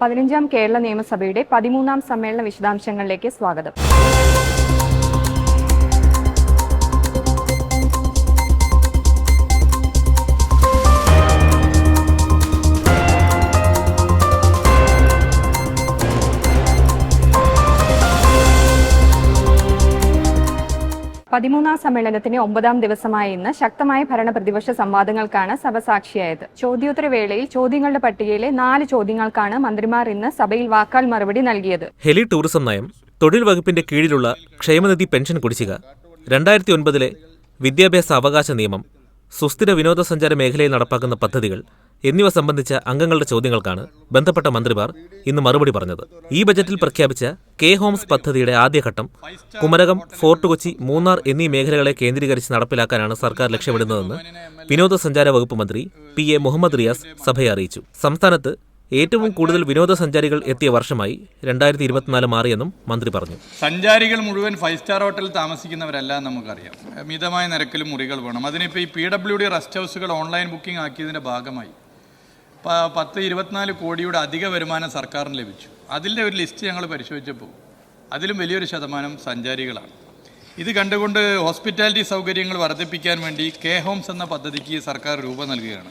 15ാം കേരള നിയമസഭയുടെ 13ാം സമ്മേളന വിശദാംശങ്ങളിലേക്ക് സ്വാഗതം. സമ്മേളനത്തിന് 9ാം ദിവസമായ ഇന്ന് ശക്തമായ ഭരണപ്രതിപക്ഷ സംവാദങ്ങൾക്കാണ് സഭ സാക്ഷിയായത്. ചോദ്യോത്തരവേളയിൽ ചോദ്യങ്ങളുടെ പട്ടികയിലെ 4 ചോദ്യങ്ങൾക്കാണ് മന്ത്രിമാർ ഇന്ന് സഭയിൽ വാക്കാൽ മറുപടി നൽകിയത്. ഹെലി ടൂറിസം നയം, തൊഴിൽ വകുപ്പിന്റെ കീഴിലുള്ള ക്ഷേമനിധി പെൻഷൻ കുടിശ്ശിക, 2009 വിദ്യാഭ്യാസ അവകാശ നിയമം, സുസ്ഥിര വിനോദസഞ്ചാര മേഖലയിൽ നടപ്പാക്കുന്ന പദ്ധതികൾ എന്നിവ സംബന്ധിച്ച അംഗങ്ങളുടെ ചോദ്യങ്ങൾക്കാണ് ബന്ധപ്പെട്ട മന്ത്രിമാർ ഇന്ന് മറുപടി പറഞ്ഞത്. ഈ ബജറ്റിൽ പ്രഖ്യാപിച്ച കെ ഹോംസ് പദ്ധതിയുടെ ആദ്യഘട്ടം കുമരകം, ഫോർട്ട് കൊച്ചി, മൂന്നാർ എന്നീ മേഖലകളെ കേന്ദ്രീകരിച്ച് നടപ്പിലാക്കാനാണ് സർക്കാർ ലക്ഷ്യമിടുന്നതെന്ന് വിനോദസഞ്ചാര വകുപ്പ് മന്ത്രി PA മുഹമ്മദ് റിയാസ് സഭയെ അറിയിച്ചു. സംസ്ഥാനത്ത് ഏറ്റവും കൂടുതൽ വിനോദസഞ്ചാരികൾ എത്തിയ വർഷമായി 2024 മാറിയെന്നും മന്ത്രി പറഞ്ഞു. സഞ്ചാരികൾ മുഴുവൻ 5 സ്റ്റാർ ഹോട്ടലിൽ താമസിക്കുന്നവരല്ല നമുക്കറിയാം. മിതമായ നിരക്കിൽ മുറികൾ വേണം. അതിനിപ്പോൾ ഈ PWD റെസ്റ്റ് ഹൗസുകൾ ഓൺലൈൻ ബുക്കിംഗ് ആക്കിയതിൻ്റെ ഭാഗമായി 10-24 കോടിയുടെ അധിക വരുമാനം സർക്കാരിന് ലഭിച്ചു. അതിൻ്റെ ഒരു ലിസ്റ്റ് ഞങ്ങൾ പരിശോധിച്ചപ്പോൾ അതിലും വലിയൊരു ശതമാനം സഞ്ചാരികളാണ്. ഇത് കണ്ടുകൊണ്ട് ഹോസ്പിറ്റാലിറ്റി സൗകര്യങ്ങൾ വർദ്ധിപ്പിക്കാൻ വേണ്ടി കെ ഹോംസ് എന്ന പദ്ധതിക്ക് സർക്കാർ രൂപം നൽകുകയാണ്.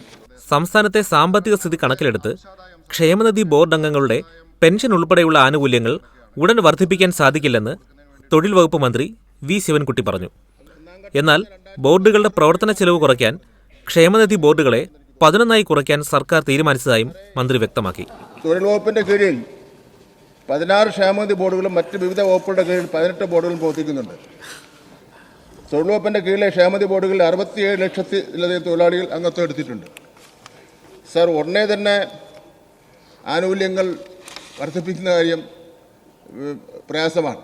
സംസ്ഥാനത്തെ സാമ്പത്തിക സ്ഥിതി കണക്കിലെടുത്ത് ക്ഷേമനിധി ബോർഡ് അംഗങ്ങളുടെ പെൻഷൻ ഉൾപ്പെടെയുള്ള ആനുകൂല്യങ്ങൾ ഉടൻ വർദ്ധിപ്പിക്കാൻ സാധിക്കില്ലെന്ന് തൊഴിൽ വകുപ്പ് മന്ത്രി V ശിവൻകുട്ടി പറഞ്ഞു. എന്നാൽ ബോർഡുകളുടെ പ്രവർത്തന ചെലവ് കുറയ്ക്കാൻ ക്ഷേമനിധി ബോർഡുകളെ 11 കുറയ്ക്കാൻ സർക്കാർ തീരുമാനിച്ചതായും മന്ത്രി വ്യക്തമാക്കി. തൊഴിൽ വകുപ്പിന്റെ കീഴിൽ 16 ക്ഷേമനിധി ബോർഡുകളും മറ്റ് വിവിധ വകുപ്പുകളുടെ കീഴിൽ 18 ബോർഡുകളും പ്രവർത്തിക്കുന്നുണ്ട്. തൊഴിൽ വകുപ്പിന്റെ കീഴിലെ ക്ഷേമനിധി ബോർഡുകളിൽ 67 ലക്ഷത്തിലധികം തൊഴിലാളികൾ അംഗത്വം എടുത്തിട്ടുണ്ട്. സർ, ഉടനെ തന്നെ ആനുകൂല്യങ്ങൾ വർദ്ധിപ്പിക്കുന്ന കാര്യം പ്രയാസമാണ്.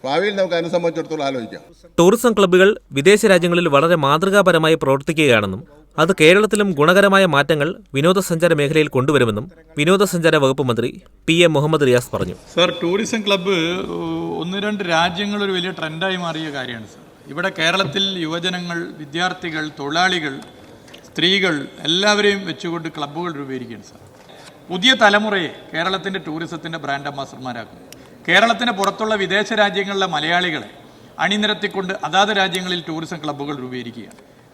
ഭാവിയിൽ നമുക്ക് അതിനെ സംബന്ധിച്ചിടത്തോളം ആലോചിക്കാം. ടൂറിസം ക്ലബ്ബുകൾ വിദേശ രാജ്യങ്ങളിൽ വളരെ മാതൃകാപരമായി പ്രവർത്തിക്കുകയാണെന്നും അത് കേരളത്തിലും ഗുണകരമായ മാറ്റങ്ങൾ വിനോദസഞ്ചാര മേഖലയിൽ കൊണ്ടുവരുമെന്നും വിനോദസഞ്ചാര വകുപ്പ് മന്ത്രി PA മുഹമ്മദ് റിയാസ് പറഞ്ഞു. സർ, ടൂറിസം ക്ലബ്ബ് 1-2 രാജ്യങ്ങൾ ഒരു വലിയ ട്രെൻഡായി മാറിയ കാര്യമാണ് സർ. ഇവിടെ കേരളത്തിൽ യുവജനങ്ങൾ, വിദ്യാർത്ഥികൾ, തൊഴിലാളികൾ, സ്ത്രീകൾ എല്ലാവരെയും വെച്ചുകൊണ്ട് ക്ലബ്ബുകൾ രൂപീകരിക്കുകയാണ് സർ. പുതിയ തലമുറയെ കേരളത്തിൻ്റെ ടൂറിസത്തിൻ്റെ ബ്രാൻഡ് അംബാസഡർമാരാക്കും. കേരളത്തിന് പുറത്തുള്ള വിദേശ രാജ്യങ്ങളിലെ മലയാളികളെ അണിനിരത്തിക്കൊണ്ട് അതാത് രാജ്യങ്ങളിൽ ടൂറിസം ക്ലബ്ബുകൾ രൂപീകരിക്കുക.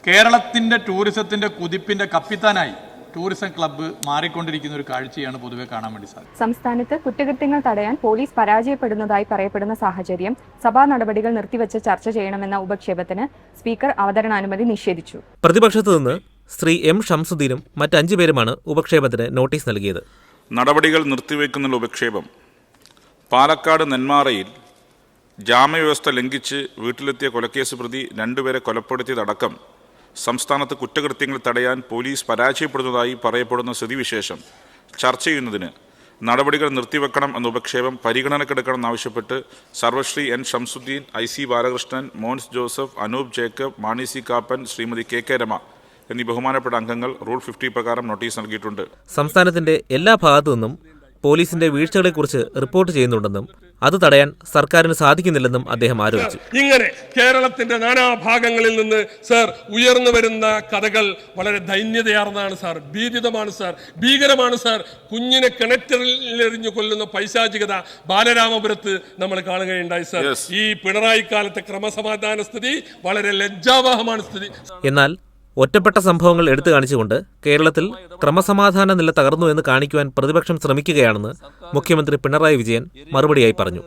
കേരളത്തിൻ്റെ ടൂറിസത്തിൻ്റെ കുതിപ്പിൻ്റെ കപ്പിത്താനായി ടൂറിസം ക്ലബ്ബ് മാറിക്കൊണ്ടിരിക്കുന്ന ഒരു കാഴ്ചയാണ് പൊതുവെ കാണാൻ വേണ്ടി സാധിക്കും. സംസ്ഥാനത്ത് കുറ്റകൃത്യങ്ങൾ തടയാൻ പോലീസ് പരാജയപ്പെടുന്നതായി പറയപ്പെടുന്ന സാഹചര്യം സഭാ നടപടികൾ നിർത്തിവെച്ച് ചർച്ച ചെയ്യണമെന്ന ഉപക്ഷേപത്തിന് സ്പീക്കർ അവതരണാനുമതി നിഷേധിച്ചു. പ്രതിപക്ഷത്തു നിന്ന് ശ്രീ M ഷംസുദ്ദീനും മറ്റ് 5 പേരുമാണ് ഉപക്ഷേപത്തിന് നോട്ടീസ് നൽകിയത്. നടപടികൾ നിർത്തിവെക്കുന്ന ഉപക്ഷേപം പാലക്കാട് നെന്മാറയിൽ ജാമ്യവ്യവസ്ഥ ലംഘിച്ച് വീട്ടിലെത്തിയ കൊലക്കേസ് പ്രതി 2 പേരെ കൊലപ്പെടുത്തിയതടക്കം സംസ്ഥാനത്ത് കുറ്റകൃത്യങ്ങൾ തടയാൻ പോലീസ് പരാജയപ്പെടുന്നതായി പറയപ്പെടുന്ന സ്ഥിതിവിശേഷം ചർച്ച ചെയ്യുന്നതിന് നടപടികൾ നിർത്തിവെക്കണം എന്ന ഉപക്ഷേപം പരിഗണനക്കെടുക്കണമെന്നാവശ്യപ്പെട്ട് Sarvashri N Shamsuddin, IC Balakrishnan, Mons Joseph, Anoop Jacob, Mani C Kappan, Shrimati KK Rama എന്നീ ബഹുമാനപ്പെട്ട അംഗങ്ങൾ റൂൾ 50 പ്രകാരം നോട്ടീസ് നൽകിയിട്ടുണ്ട്. സംസ്ഥാനത്തിന്റെ എല്ലാ ഭാഗത്തു നിന്നും പോലീസിന്റെ വീഴ്ചകളെക്കുറിച്ച് റിപ്പോർട്ട് ചെയ്യുന്നുണ്ടെന്നും അത് തടയാൻ സർക്കാരിന് സാധിക്കുന്നില്ലെന്നും അദ്ദേഹം ആരോപിച്ചു. ഇങ്ങനെ കേരളത്തിന്റെ നാനാഭാഗങ്ങളിൽ നിന്ന് സർ ഉയർന്നു വരുന്ന കഥകൾ വളരെ ദൈന്യതയാർന്നതാണ് സാർ, ഭീതിതമാണ് സാർ, ഭീകരമാണ് സാർ. കുഞ്ഞിനെ കിണറ്റിലെറിഞ്ഞു കൊല്ലുന്ന പൈശാചികത ബാലരാമപുരത്ത് നമ്മൾ കാണുകയുണ്ടായി സാർ. ഈ പിണറായി കാലത്തെ ക്രമസമാധാന സ്ഥിതി വളരെ ലജ്ജാവഹമാണ് സ്ഥിതി. എന്നാൽ ഒറ്റപ്പെട്ട സംഭവങ്ങൾ എടുത്തു കാണിച്ചുകൊണ്ട് കേരളത്തിൽ ക്രമസമാധാന നില തകർന്നു എന്ന് കാണിക്കുവാൻ പ്രതിപക്ഷം ശ്രമിക്കുകയാണെന്ന് മുഖ്യമന്ത്രി പിണറായി വിജയൻ മറുപടിയായി പറഞ്ഞു.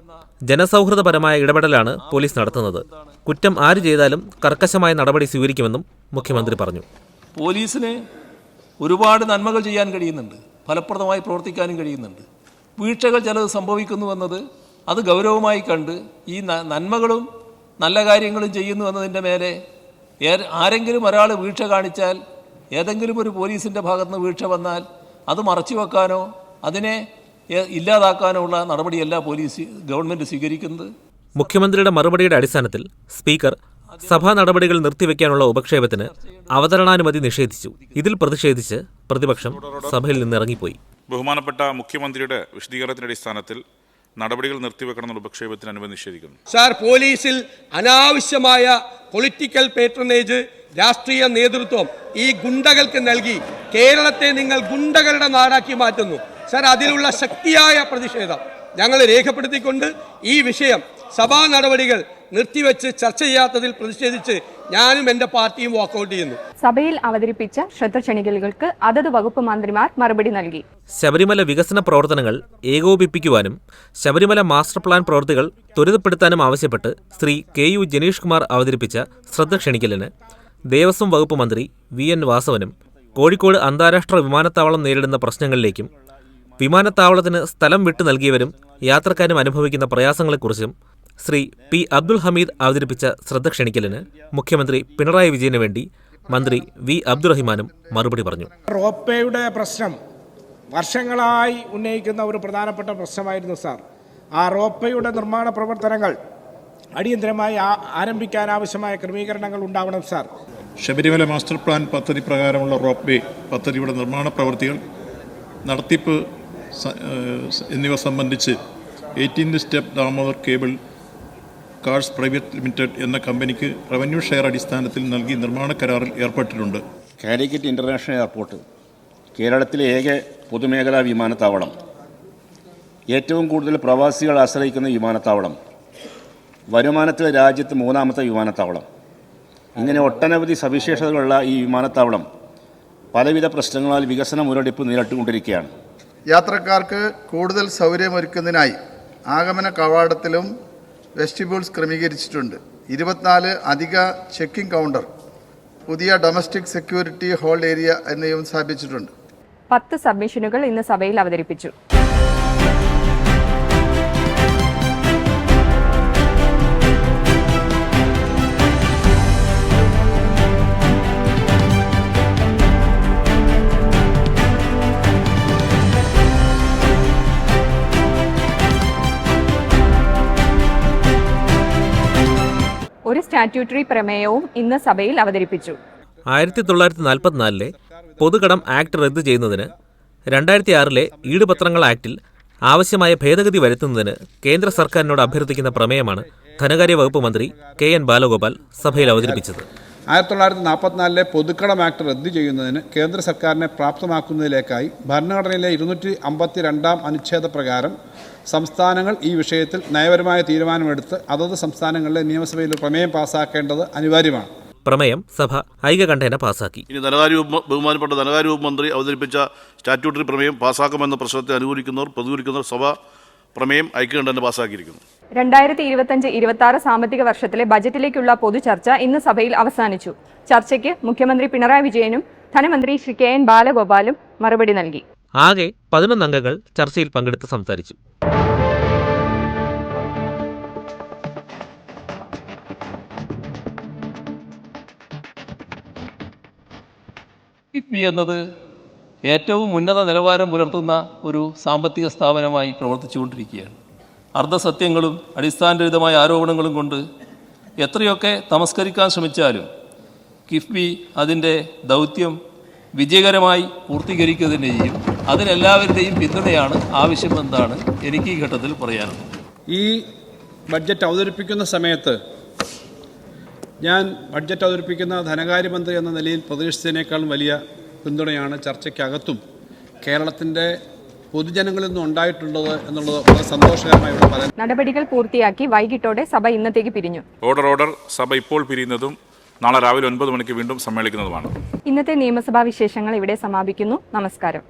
ജനസൗഹൃദപരമായ ഇടപെടലാണ് പോലീസ് നടത്തുന്നത്. കുറ്റം ആര് ചെയ്താലും കർക്കശമായ നടപടി സ്വീകരിക്കുമെന്നും മുഖ്യമന്ത്രി പറഞ്ഞു. പോലീസിന് ഒരുപാട് നന്മകൾ ചെയ്യാൻ കഴിയുന്നുണ്ട്, ഫലപ്രദമായി പ്രവർത്തിക്കാനും കഴിയുന്നുണ്ട്. വീഴ്ചകൾ ചിലത് സംഭവിക്കുന്നുവെന്നത് അത് ഗൗരവമായി കണ്ട് ഈ നന്മകളും നല്ല കാര്യങ്ങളും ചെയ്യുന്നു എന്നതിൻ്റെ മേലെ ആരെങ്കിലും ഒരാൾ വീഴ്ച കാണിച്ചാൽ, ഏതെങ്കിലും ഒരു പോലീസിൻ്റെ ഭാഗത്തുനിന്ന് വീഴ്ച വന്നാൽ അത് മറച്ചു വെക്കാനോ അതിനെ ഇല്ലാതാക്കാനോ ഉള്ള നടപടിയല്ല ഗവൺമെൻറ് സ്വീകരിക്കുന്നത്. മുഖ്യമന്ത്രിയുടെ മറുപടിയുടെ അടിസ്ഥാനത്തിൽ സ്പീക്കർ സഭാ നടപടികൾ നിർത്തിവെക്കാനുള്ള ഉപക്ഷേപത്തിന് അവതരണാനുമതി നിഷേധിച്ചു. ഇതിൽ പ്രതിഷേധിച്ച് പ്രതിപക്ഷം സഭയിൽ നിന്ന് ഇറങ്ങിപ്പോയി. ബഹുമാനപ്പെട്ട മുഖ്യമന്ത്രിയുടെ വിശദീകരണത്തിന്റെ അടിസ്ഥാനത്തിൽ നടപടികൾ നിർത്തിവെക്കണമെന്ന ഉപക്ഷേപത്തിന് അനുമതി നിഷേധിക്കുന്നു. സാർ, പോലീസിൽ അനാവശ്യമായ പൊളിറ്റിക്കൽ പേട്രണേജ് രാഷ്ട്രീയ നേതൃത്വം ഈ ഗുണ്ടകൾക്ക് നൽകി കേരളത്തെ നിങ്ങൾ ഗുണ്ടകളുടെ നാടാക്കി മാറ്റുന്നു. സർ, അതിലുള്ള ശക്തിയായ പ്രതിഷേധം ഞങ്ങൾ രേഖപ്പെടുത്തിക്കൊണ്ട് ഈ വിഷയം സഭാ നടപടികൾ നിർത്തിവെച്ച് ചർച്ച ചെയ്യാത്തതിൽ പ്രതിഷേധിച്ച് ഞാനും എൻ്റെ പാർട്ടിയും വാക്കൗട്ട് ചെയ്യുന്നു. സഭയിൽ അവതരിപ്പിച്ച ശ്രദ്ധ ക്ഷണിക്കലുകൾക്ക് അതത് വകുപ്പ് മന്ത്രിമാർ മറുപടി നൽകി. ശബരിമല വികസന പ്രവർത്തനങ്ങൾ ഏകോപിപ്പിക്കുവാനും ശബരിമല മാസ്റ്റർ പ്ലാൻ പ്രവൃത്തികൾ ത്വരിതപ്പെടുത്താനും ആവശ്യപ്പെട്ട് ശ്രീ KU ജനീഷ് കുമാർ അവതരിപ്പിച്ച ശ്രദ്ധ ക്ഷണിക്കലിന് ദേവസ്വം വകുപ്പ് മന്ത്രി VN വാസവനും കോഴിക്കോട് അന്താരാഷ്ട്ര വിമാനത്താവളം നേരിടുന്ന പ്രശ്നങ്ങളിലേക്കും വിമാനത്താവളത്തിന് സ്ഥലം വിട്ടു നൽകിയവരും യാത്രക്കാരും അനുഭവിക്കുന്ന പ്രയാസങ്ങളെക്കുറിച്ചും ശ്രീ P. അബ്ദുൽ ഹമീദ് അവതരിപ്പിച്ച ശ്രദ്ധ ക്ഷണിക്കലിന് മുഖ്യമന്ത്രി പിണറായി വിജയന് വേണ്ടി മന്ത്രി V. അബ്ദുറഹിമാനും മറുപടി പറഞ്ഞു. റോപ്വേയുടെ പ്രശ്നം വർഷങ്ങളായി ഉന്നയിക്കുന്ന ഒരു പ്രധാനപ്പെട്ട പ്രശ്നമായിരുന്നു സാർ. ആ റോപ്വേയുടെ നിർമ്മാണ പ്രവർത്തനങ്ങൾ അടിയന്തരമായി ആരംഭിക്കാൻ ആവശ്യമായ ക്രമീകരണങ്ങൾ ഉണ്ടാവണം സാർ. ശബരിമല മാസ്റ്റർ പ്ലാൻ പദ്ധതി പ്രകാരമുള്ള റോപ്വേ പദ്ധതിയുടെ നിർമ്മാണ പ്രവൃത്തികൾ, നടത്തിപ്പ് എന്നിവ സംബന്ധിച്ച് 18th step Damodar cable cars private limited എന്ന കമ്പനിക്ക് റവന്യൂ ഷെയർ അടിസ്ഥാനത്തിൽ നൽകി നിർമ്മാണ കരാറിൽ ഏർപ്പെട്ടിട്ടുണ്ട്. കാലിക്കറ്റ് ഇൻ്റർനാഷണൽ എയർപോർട്ട് കേരളത്തിലെ ഏക പൊതുമേഖലാ വിമാനത്താവളം, ഏറ്റവും കൂടുതൽ പ്രവാസികൾ ആശ്രയിക്കുന്ന വിമാനത്താവളം, വരുമാനത്തിൽ രാജ്യത്ത് 3ാമത്തെ വിമാനത്താവളം, ഇങ്ങനെ ഒട്ടനവധി സവിശേഷതകളുള്ള ഈ വിമാനത്താവളം പലവിധ പ്രശ്നങ്ങളാൽ വികസന മുരടിപ്പ് നേരിട്ടുകൊണ്ടിരിക്കുകയാണ്. യാത്രക്കാർക്ക് കൂടുതൽ സൗകര്യമൊരുക്കുന്നതിനായി ആഗമന കവാടത്തിലും വെസ്റ്റിബ്യൂൾസ് ക്രമീകരിച്ചിട്ടുണ്ട്. 24 അധിക ചെക്കിംഗ് കൗണ്ടർ, പുതിയ ഡൊമസ്റ്റിക് സെക്യൂരിറ്റി ഹോൾഡ് ഏരിയ എന്നിവയും സ്ഥാപിച്ചിട്ടുണ്ട്. 10 സബ്മിഷനുകൾ ഇന്ന് സഭയിൽ അവതരിപ്പിച്ചു. ഒരു സ്റ്റാറ്റ്യൂട്ടറി പ്രമേയവും ഇന്ന് സഭയിൽ അവതരിപ്പിച്ചു. 1944 പൊതുകടം ആക്ട് റദ്ദു ചെയ്യുന്നതിന് 2006 ഈടുപത്രങ്ങൾ ആക്ടിൽ ആവശ്യമായ ഭേദഗതി വരുത്തുന്നതിന് കേന്ദ്ര സർക്കാരിനോട് അഭ്യർത്ഥിക്കുന്ന പ്രമേയമാണ് ധനകാര്യ വകുപ്പ് മന്ത്രി KN ബാലഗോപാൽ സഭയിൽ അവതരിപ്പിച്ചത്. 1944 പൊതുക്കടം ആക്ട് റദ്ദു ചെയ്യുന്നതിന് കേന്ദ്ര സർക്കാരിനെ പ്രാപ്തമാക്കുന്നതിലേക്കായി ഭരണഘടനയിലെ 252 അനുച്ഛേദ പ്രകാരം സംസ്ഥാനങ്ങൾ ഈ വിഷയത്തിൽ നയപരമായ തീരുമാനമെടുത്ത് അതത് സംസ്ഥാനങ്ങളിലെ നിയമസഭയിൽ പ്രമേയം പാസ്സാക്കേണ്ടത് അനിവാര്യമാണ്. പ്രമേയം സഭ ഐകകണ്ഠേന പാസാക്കി. ഇനി ബഹുമാനപ്പെട്ട ധനകാര്യ വകുപ്പ് മന്ത്രി അവതരിപ്പിച്ച സ്റ്റാറ്റ്യൂട്ടറി പ്രമേയം പാസ്സാക്കുമെന്ന പ്രശ്നത്തെ അനുകൂലിക്കുന്നവർ പ്രതികൂലിക്കുന്നവർ സഭ പ്രമേയം ഐക്യകണ്ഠേന പാസ്സാക്കിയിരിക്കുന്നു. 2025-26 സാമ്പത്തിക വർഷത്തിലെ ബജറ്റിലേക്കുള്ള പൊതുചർച്ച ഇന്ന് സഭയിൽ അവസാനിച്ചു. ചർച്ചയ്ക്ക് മുഖ്യമന്ത്രി പിണറായി വിജയനും ധനമന്ത്രി ശ്രീ KN ബാലഗോപാലും മറുപടി നൽകി. ആകെ 11 അംഗങ്ങൾ ചർച്ചയിൽ പങ്കെടുത്ത് സംസാരിച്ചു. കിഫ്ബി എന്നത് ഏറ്റവും ഉന്നത നിലവാരം പുലർത്തുന്ന ഒരു സാമ്പത്തിക സ്ഥാപനമായി പ്രവർത്തിച്ചുകൊണ്ടിരിക്കുകയാണ്. അർദ്ധസത്യങ്ങളും അടിസ്ഥാനരഹിതമായ ആരോപണങ്ങളും കൊണ്ട് എത്രയൊക്കെ തമസ്കരിക്കാൻ ശ്രമിച്ചാലും കിഫ്ബി അതിൻ്റെ ദൗത്യം വിജയകരമായി പൂർത്തീകരിക്കുക ചെയ്യും. അതിനെല്ലാവരുടെയും പിന്തുണയാണ് ആവശ്യമെന്നാണ് എനിക്ക് ഈ ഘട്ടത്തിൽ പറയാനുള്ളത്. ഈ ബഡ്ജറ്റ് അവതരിപ്പിക്കുന്ന സമയത്ത് ഞാൻ ബഡ്ജറ്റ് അവതരിപ്പിക്കുന്ന ധനകാര്യമന്ത്രി എന്ന നിലയിൽ പ്രതീക്ഷിച്ചതിനേക്കാളും വലിയ പിന്തുണയാണ് ചർച്ചയ്ക്കകത്തും കേരളത്തിൻ്റെ പൊതുജനങ്ങളിൽ നിന്നും ഉണ്ടായിട്ടുള്ളത് എന്നുള്ളത് വളരെ സന്തോഷകരമായി പറയാം. നടപടികൾ പൂർത്തിയാക്കി വൈകിട്ടോടെ സഭ ഇന്നത്തേക്ക് പിരിഞ്ഞു. ഓർഡർ സഭ ഇപ്പോൾ പിരിയുന്നതും നാളെ രാവിലെ 9 മണിക്ക് വീണ്ടും സമ്മേളിക്കുന്നതുമാണ്. ഇന്നത്തെ നിയമസഭാ വിശേഷങ്ങൾ ഇവിടെ സമാപിക്കുന്നു. നമസ്കാരം.